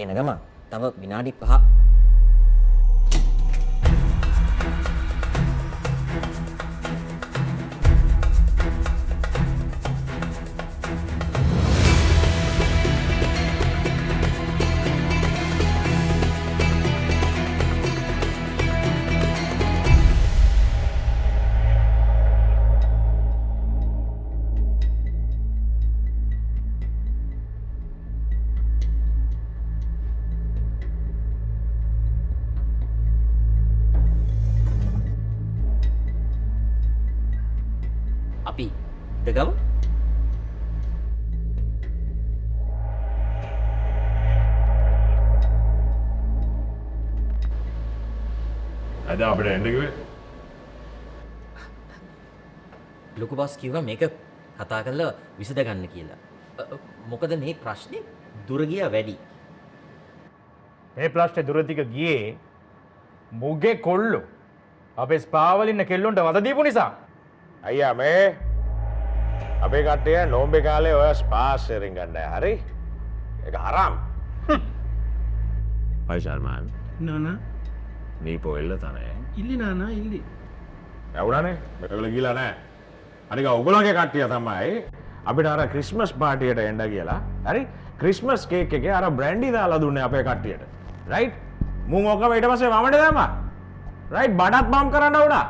එන ගම තව විනාඩි 5. අපි දෙගම අද අපිට එන්න කිව්වේ ලොකු බස් කිව්වා මේක කතා කරලා විසඳ ගන්න කියලා. මොකද මේ ප්‍රශ්නේ දුර ගියා වැඩි. මේ ප්‍රශ්නේ දුර ටික ගියේ මුගේ කොල්ලෝ අපේ ස්පාවලින්න කෙල්ලොන්ට වද දීපු නිසා. අයියා මේ අපේ කට්ටිය නෝම්බේ කාලේ ඔය ස්පාස් ෂෙරින් ගන්නෑ හරි ඒක හරාම් අය ශර්මාන් नाना නී පොල්ල තනේ इल्ली नाना इल्ली ඇවුණානේ මෙතන ගිහලා නෑ අනික ඔයගොල්ලෝගේ කට්ටිය තමයි අපිට අර ක්‍රිස්මස් පාටියට එන්න කියලා හරි ක්‍රිස්මස් කේක් එකේ අර බ්‍රැන්ඩි දාලා දුන්නේ අපේ කට්ටියට රයිට් මුන් ඔක්කොම ඊට පස්සේ වමඩ දැම්මා රයිට් බඩත් බම් කරන්න උනා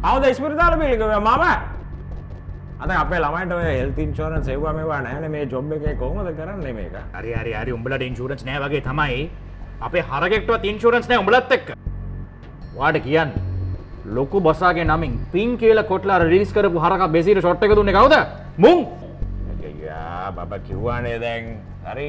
කවුද ඉස්පිරිතාල බිල් ගියා මාමා අද අපේ ළමයින්ට ඔය හෙල්ත් ඉන්ෂුරන්ස් එව්වා මේවා නැහැනේ මේ ජොබ් එකේ කොහොමද කරන්නේ මේක හරි උඹලට ඉන්ෂුරන්ස් නැහැ වගේ තමයි අපේ හරකෙක්ටවත් ඉන්ෂුරන්ස් නැහැ උඹලත් එක්ක වාට කියන්නේ ලොකු බසාගේ නමින් පින් කියලා කොටලා රිලීස් කරපු හරක බෙසීර ෂොට් එක දුන්නේ කවුද මුන් අයියා බබා කිව්වානේ දැන් හරි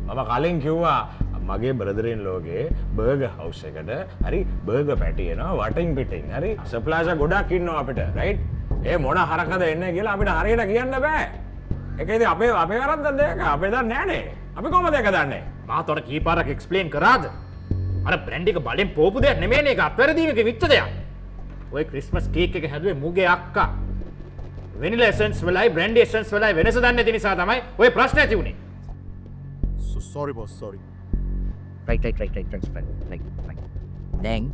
මම කලින් කිව්වා මගේ බ්‍රදරින් ලෝගේ බර්ගර් හවුස් එකට හරි බර්ගර් පැටි එනවා වටින් පිටින් හරි සප්ලයිසර් ගොඩක් ඉන්නවා අපිට රයිට් ඒ මොන හරකද එන්නේ කියලා අපිට හරියට කියන්න බෑ ඒක ඉතින් අපේ වරද්දක්ද ඒක අපේ දන්නේ නෑනේ අපි කොහමද ඒක දන්නේ මාතොර කීපාරක් එක්ස්ප්ලেইন කරාද අර බ්‍රැන්ඩ් එක බලෙන් පෝපු දෙයක් නෙමෙයිනේ ඒක අත්වැරදීමක විච්ච දෙයක් ඔය ක්‍රිස්මස් කේක් එක හැදුවේ මුගේ අක්කා වෙනිලා එසෙන්ස් වලයි බ්‍රැන්ඩි එසෙන්ස් වලයි වෙනස දන්නේ නැති නිසා තමයි ඔය ප්‍රශ්න ඇති උනේ sorry boss sorry right. දැන්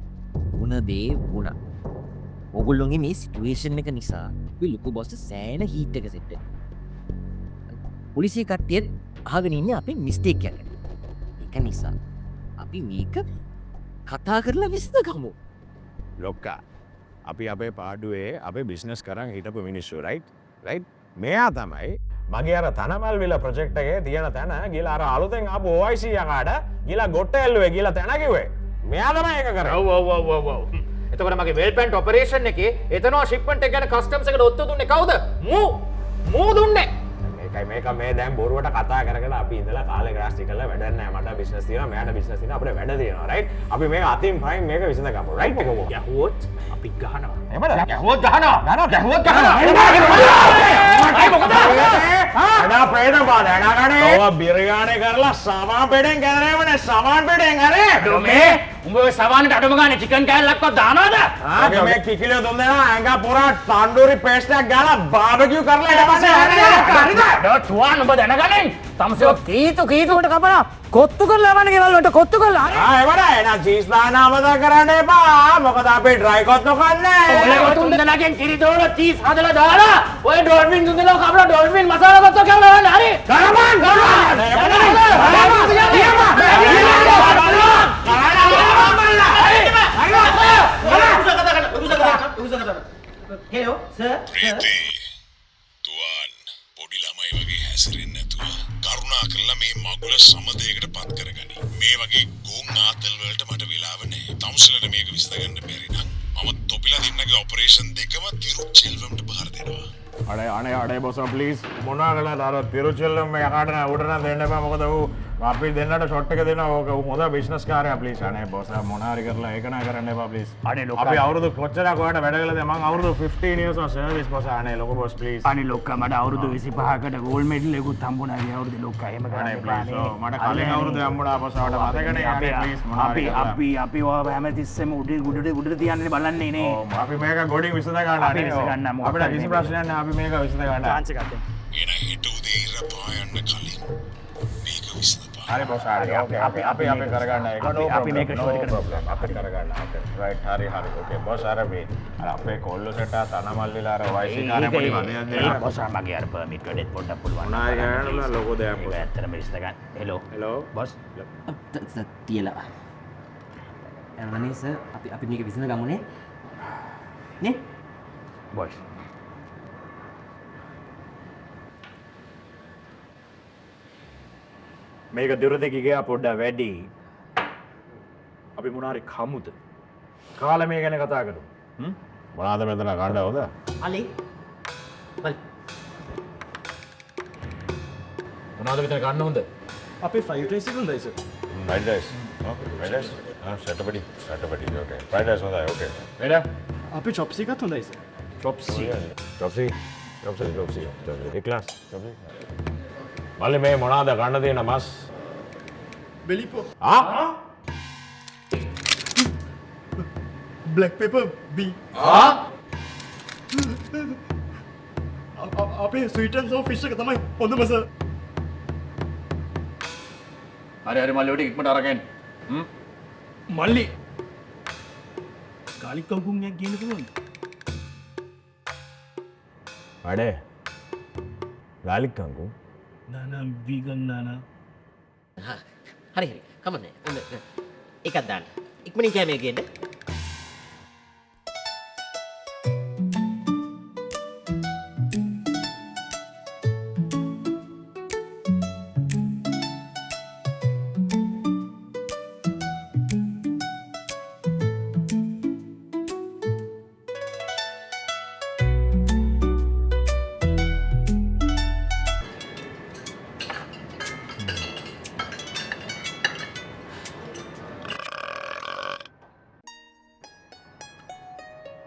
වුණ දේ වුණා. ඔගොල්ලොන්ගේ මේ සිටුේෂන් එක නිසා අපි ලොකු බොස් සෑහෙන හීට් එක සෙට් වෙනවා. පොලිසිය කට්ටිය අහගෙන ඉන්නේ අපේ මිස්ටේක් එක. ඒක නිසා අපි මේක කතා කරලා විසඳගමු. ලොක්කා අපි අපේ පාඩුවේ අපේ බිස්නස් කරන් හිටපු මිනිස්සු රයිට් මෙයා තමයි මගේ අර තනමල් විල ප්‍රොජෙක්ට් එකේ තියෙන තැන ගිහලා අර අලුතෙන් ආපු OIC යකාට ගිහලා ගොට්ට ඇල්ලුවේ ගිහලා තැන කිව්වේ මෙයා තමයි ඒක කරේ ඔව් එතකොට මගේ වෙල් ප්ලෑන්ට් ඔපරේෂන් එකේ එතනවා ෂිප්මන්ට් එක ගැන කස්ටම්ස් එකට ඔත්තු දුන්නේ කවුද මූ දුන්නේ මේක මේ දැන් බොරුවට කතා කරගෙන අපි ඉඳලා කාලේ ග්‍රාස්ටි කරලා වැඩක් නැහැ මට බිස්නස් තියෙනවා මෙයාට බිස්නස් තියෙනවා අපිට වැඩ තියෙනවා රයිට් අපි මේක අතින් පයින් මේක විසඳගමු රයිට් එක කොහොමද ගැහුවොත් අපි ගහනවා එහෙමද ගැහුවොත් ගහනවා අඩා ප්‍රේත බාද අඩාගනේ ඔව බිරියානි කරලා සමාන් පෙඩෙන් කැදරේමනේ සමාන් පෙඩෙන් හරි මේ උඹ ඔය සවානට අඩම ගානේ චිකන් කෑල්ලක්වත් දානවද මේ කිකිලිය දුන්න දෙනවා ඇඟ පුරා තණ්ඩුරි පේස්ට් එකක් ගාලා බාබකියු කරලා ඊට පස්සේ හරිද ටුවාන් උඹ දැනගනින් තමසෝ කීතුකට කපලා කොත්තු කරලා යවන්න ගෙවල් වලට කොත්තු කරලා එවරයි එහෙනම් චීස් දාන්න අමතක කරන්න එපා මොකද අපි ඩ්‍රයි කොත් නොකන්නේ ඔය තුන් දෙනාගෙන් කිරි දෝල චීස් හදලා දාලා ඔය ඩොල්ෆින් තුන් දෙනා කපලා ඩොල්ෆින් මසාලා කොත්තු කරලා යවන්න හරි Hello, sir. තුවාන් පොඩි ළමයි වගේ හැසිරෙන්නේ නැතුව කරුණා කරලා මේ මගුල සමදයකට පත් කරගනි. මේ වගේ ගෝන් ආතල් වලට මට වෙලාව නැහැ. තමුසලට මේක විසඳගන්න බැරි නම් මම තොපිලා දෙන්නගේ ඔපරේෂන් දෙකම තිරුචෙල්වම්ට බාර දෙනවා. අනේ බොස ප්ලීස් මොනවා කළාද අර තිරුචෙල්වම් යකාට නෑ උඩ නම් දෙන්න එපා මොකද ඌ අපි දෙන්නට ෂොට් එක දෙනවා ඕක ඌ හොඳ බිස්නස් කාර්යයක් ප්ලීස් අනේ බොස් මොනවා හරි කරලා ඒක නා කරන්න එපා ප්ලීස් අනේ ලොක්කා අපි අවුරුදු කොච්චරක් ඔයාලට වැඩ කළාද මම අවුරුදු 15 years of service බොස් අනේ ලොකු බොස් ප්ලීස් අනේ ලොක්කා මට අවුරුදු 25කට ගෝල්ඩ් මෙඩල් එකකුත් හම්බුණා ගිය අවුරුදු ලොක්කා එහෙම අනේ කරන්න ප්ලීස් මට කලින් අවුරුදු හම්බුණා බොස් ඔයාලට මතකනේ අනේ ප්ලීස් මොනවා හරි අපි ඔය හැමතිස්සෙම උඩට තියන්නේ බලන්නේ නේ අපි මේක ගොඩින් විසඳ ගන්න අපි විසඳ ගන්න මොකක්ද අපිට කිසි ප්‍රශ්නයක් නැහැ අපි මේක විසඳ ගන්න chance එකක් දෙන්න එන හිට උදේ ඉර පායන්න කලින් මේක විසඳපන්. හරි බොස් හරි ඕකේ අපි කරගන්න ඒක අපි මේක no problem අපි කරගන්න ඕකේ රයිට් හරි ඕකේ බොස් අර මේ අර අපේ කොල්ල සෙට තනමල්ලිලා අර වයිසිකාරය පොඩි වදයක් දෙනවා බොස් මගේ අර පර්මිට් වැඩේත් පොඩ්ඩක් පුළුවන් මොනායි ගෑනුලා ලොකෝ දෙයක් බොස් ඇත්තටම ඉස්ස ගන්න හෙලෝ බොස් තියලා අනේ සර් අපි මේක විසඳ ගමුනේ නේ බොස් මේක දුරදක ගියා පොඩ්ඩක් වැඩි අපි මොනාරි කමුද කාලේ මේ ගැන කතා කරමු මොනවාද මෙතන ගන්න හොද අලි බල් මොනවද මෙතන ගන්න හොඳ අපේ ෆ්‍රයිඩ් රයිස් එක හොඳයි sir. fried rice fried rice සැටපඩි ඕකේ fried rice හොඳයි ඕකේ වැඩ අපේ චොප්ස් එකත් හොඳයි සර්. චොප්සි චොප්සි ඒ ක්ලාස් මල්ලි මේ මොනවාද ගන්න තියෙන මස් බෙලිපෝ. බ්ලැක් පෙපර් බී. අපේ ස්වීට් ඇන්ඩ් සෝර් ෆිෂ් එක තමයි හොඳම සර්. හරි මල්ලි ඔය ටික ඉක්මනට අරගෙන මල්ලි ගාලික් කවුකුම්යක් ගේන්න පුළුවන්ද? අඩේ ගාලික් කංකු නානා වීගන් නානා. හරි කමන්නේ ඔන්න එකක් දාන්න ඉක්මනින් කැමේ ගේන්න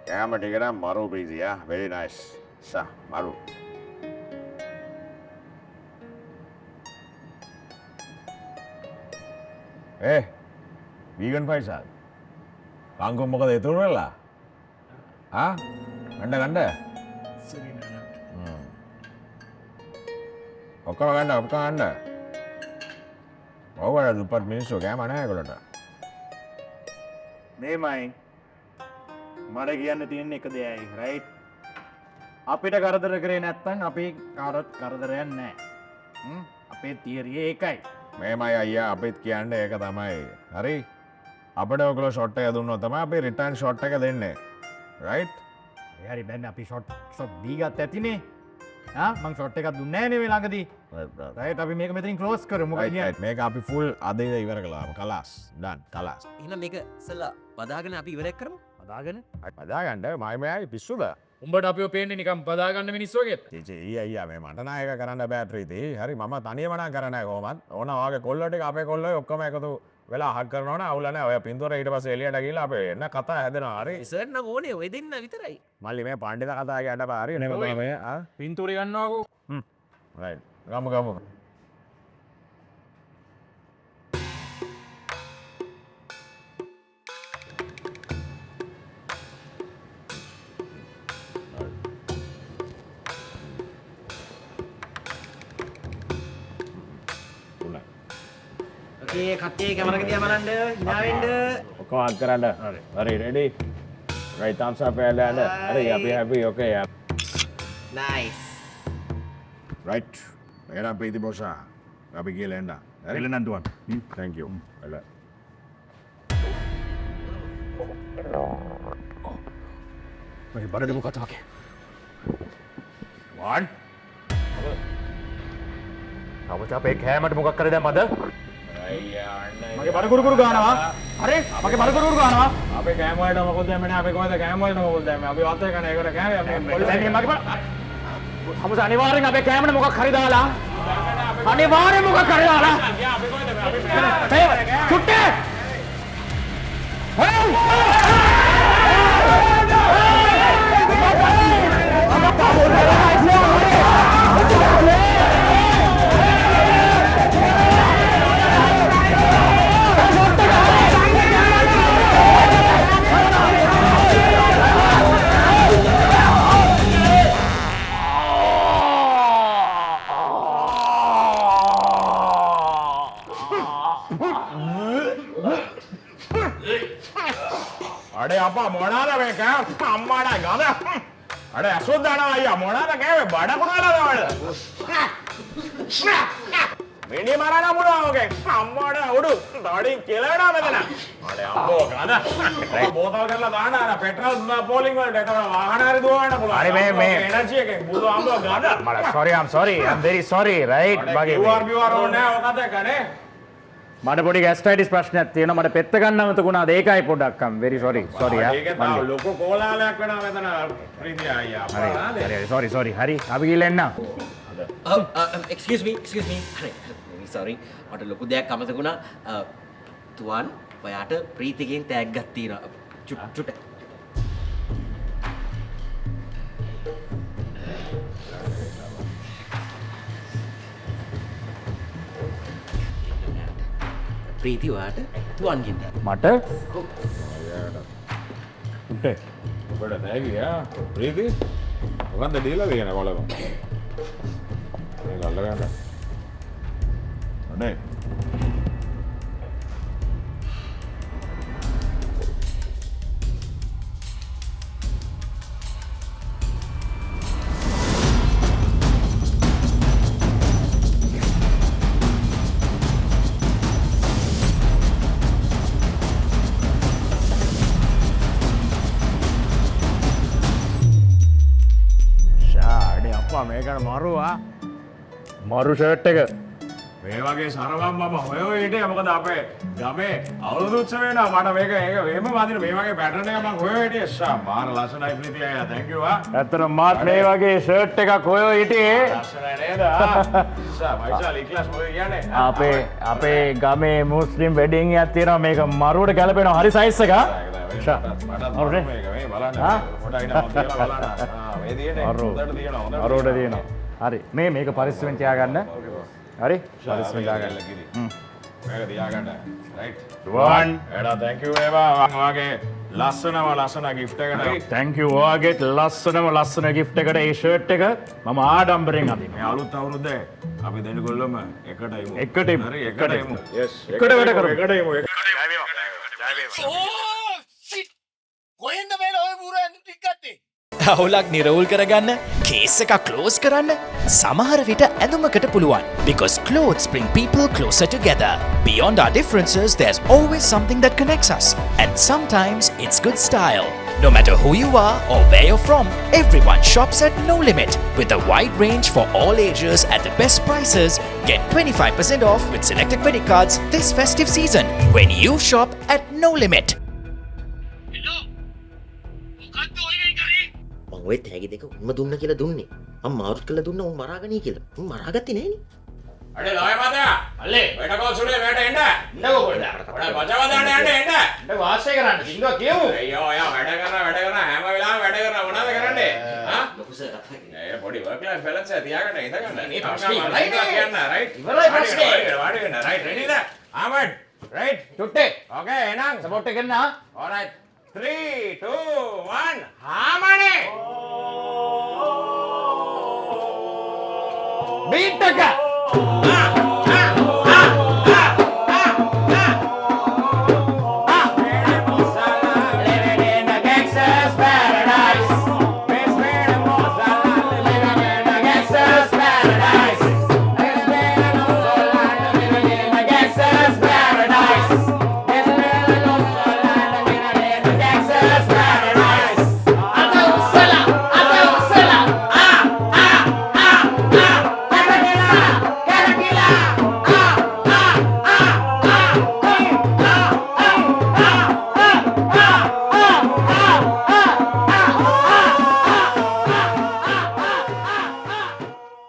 කෑම ටික නම් මරු ප්‍රීති very nice මරු වීගන් පයිසා කංකුම් මොකද එතුරු වෙලා ගණ්ඩ සරි නානා. ඔක්කොම ගන්න ඔව්වට දුප්පත් මිනිස්සු කෑම නැහැ ඒගොල්ලන්ට මේමයි මට කියන්න තියෙන එක දෙයයි රයිට් අපිට කරදර කරේ නැත්තම් අපි කාටවත් කරදරයක් නැහැ අපේ තියරිය ඒකයි මේමයි අයියා අපිත් කියන්න ඒක තමයි හරි අපිට ඔයගොල්ලෝ ෂොට් එක දුන්නොත් තමයි අපි රිටර්න් ෂොට් එක දෙන්නේ රයිට් හරි දැන් අපි ෂොට් දීගත් ඇතිනේ මං ෂොට් එකක් දුන්නේ නැහැ නේ මේ ළඟදී රයිට් අපි මේක මෙතනින් ක්ලෝස් කරමු මොකද කියන්නේ මේක අපි ෆුල් අද ඉවර කළාම කලාස් ඩන් කලාස් එහෙනම් මේක ඉස්සලා බදාගෙන අපි ඉවරයක් කරමු අදාගෙන අදාගන්න මයමයයි පිස්සුද උඹට අපිෝ පේන්නේ නිකම් පදාගන්න මිනිස්සුවගෙත් ඒ අයියා මේ මටනායක කරන්න බෑට්‍රීති හරි ම තනියමනා කරන කොමත් ඕනවාගේ කොල්ලට අපේ කොල්ල ඔක්කම එකතු වෙලා හක් කරන අවුලන ඔය පින්තුර ඊට පස එලියට කියලා අපේ එන්න කතා හැදෙන හරි ඉසරන්න ඕනේ ඔය දෙන්න විතරයි මල්ලි මේ පණ්ඩිත කතා ගැට පාරි නෙම පින්තුරි ගන්නවාකු ගම ගම කට්ටිය කැමරක දිහා බලන්න hina වෙන්න ඔක්කොම අත් කරන්න හරි ready right thumbs up and හරි අපි happy okay nice right එහෙනම් ප්‍රීති බොසා අපි කියලා එන්න හරි එළනන්දුවන්. thank you එළ මගේ බඩ මොකක්ද වගේ වන් අවත අපේ කෑමට මොකක් කරේ දැන් මද අයියා මගේ බඩ කුරු ගන්නවා අරේ මගේ බඩ කුරු ගන්නවා අපේ කෑම වලට මොකද දැම්මේ අපි කොහෙද කෑම වලට මොකද දැම්මේ අපි වත් එකනේ ඒකට කෑවේ අපි දැන් මගේ බඩ හමුස අනිවාර්යෙන් අපේ කෑමට මොකක් හරි දාලා අනිවාර්යෙන් මොකක් හරි දාලා අපි කොහෙද අපි චුට්ටේ අඩේ අපා මොනාද මේක? අම්මාඩා ගම. අඩේ අසුද්දානා අයියා මොනාද කෑවේ? බඩකුණ වෙලාද? මිනි මරණ මොනවා ඔගේ? අම්මාඩා උඩු. ඩාඩින් කියලා මෙතන. අඩේ අම්මෝ ගාන. බෝතල් කරලා දාන්න අර පෙට්‍රල් පෝලිං වලට ඒක වාහන හරි දුවන්න පුළුවන්. අනේ මේ එනර්ජි එකෙන් බුදු අම්මෝ ගාන. I'm very sorry right බගේ QR ඕනේ ඔකද කනේ? මට පොඩි ගැස්ට්‍රයිටිස් ප්‍රශ්නයක් තියෙනවා මට පෙත්ත ගන්න අමතක වුණාද ඒකයි පොඩ්ඩක් very sorry ඒක තාම ලොකු කෝලාහලයක් වෙනවා මෙතන ප්‍රීතිය අයියා. sorry හරි අපි ගිහලා එන්න. excuse me sorry මට ලොකු දෙයක් අමතක වුණා. තුවන් ඔයාට ප්‍රීතිගෙන් තෑග්ගක් තියෙනවා. චුට්ට ප්‍රීති ඔයාට තුවන් ගෙන්ද මට උන්ට ඔබට තෑගියා ප්‍රීති මොකන්ද දීලා දෙන්නේ කොළම මේක අල්ලගන්න අනේ මේකට මරුවා මරු ෂර්ට් එක මේ වගේ සරවම් මම හොය හිටියේ මොකද අපේ ගමේ අවුරුදු උත්සවය නා මට මේක ඒක වෙම වදින මේ වගේ පැටර්න් එකක් මම හොය හිටියේ ෂා මාර ලස්සනයි ප්‍රීතිය අයියා thank you ඇත්තටම මාත් මේ වගේ ෂර්ට් එකක් හොයෝ හිටියේ ලස්සනයි නේද ෂා මයිසල් ඉක්ලාස් හොය කියන්නේ අපේ ගමේ මුස්ලිම් වෙඩින් එකක් තියෙනවා මේක මරුවට ගැලපෙනවා හරි සයිස් එක ෂා මේක මේ බලන්න පොඩ්ඩක් ඉන්න මම කියලා බලන්න මේ දිනේ හොඳට තියෙනවා මරුවට තියෙනවා හරි මේක පරිස්සමෙන් තියාගන්න හරි පරිස්සමෙන් තියාගන්න මේක තියාගන්න රයිට් රුවන් එඩා thank you වේවා ඔයාගේ ලස්සන gift එකට thank you ඔයාගේ ලස්සන gift එකට ඒ shirt එක මම ආඩම්බරෙන් අදිනවා මේ අලුත් අවුරුද්දේ අපි දෙන්නකොල්ලම එකට එකට හරි එකට එමු yes එකට වැඩ කරමු එකට එමු කොහෙන්ද මේ ඔය පුරා ටික ගත්තේ? අවුලක් නිරවුල් කරගන්න කේස් එකක් ක්ලෝස් කරන්න සමහර විට ඇඳුමකට පුළුවන් because clothes bring people closer together. Beyond our differences, there's always something that connects us, and sometimes it's good style. No matter who you are or where you're from, everyone shops at No Limit. With a wide range for all ages at the best prices, get 25% off with selected credit cards this festive season when you shop at No Limit. ඔය තෑගි දෙක උන්ම දුන්න කියලා දුන්නේ. මම මාරුත් කළා දුන්න උන් මරාගනී කියලා. උන් මරාගත්තේ නෑනේ. අඩේ ලෝය මතයා අල්ලේ වැඩකෝ සුලේ වැඩ එන්න ඉන්නකෝ පොඩ්ඩක් බචව දාන්න යන්න එන්න වාසය කරන්න සිංගෝ කියමු අයියෝ යා වැඩ කරන හැම වෙලාවෙම වැඩ කරන මොනවද කරන්නේ හා ලොකු සර් කතා කරන්නේ. ඒ පොඩි වර්ක් ලයිෆ් බැලන්ස් එක තියාගන්න ඉඳගන්න මේ ප්‍රශ්නේ ඉවරයි නේ. කියන්න රයිට් ඉවරයි ප්‍රශ්නේ. වාඩි වෙන්න රයිට් රෙඩිද ආමඩ් රයිට් චුට්ටේ ඕකේ එහෙනම් සපෝට් එක ගන්න alright 3 2 1 හාමනේ බීට් එක Ah!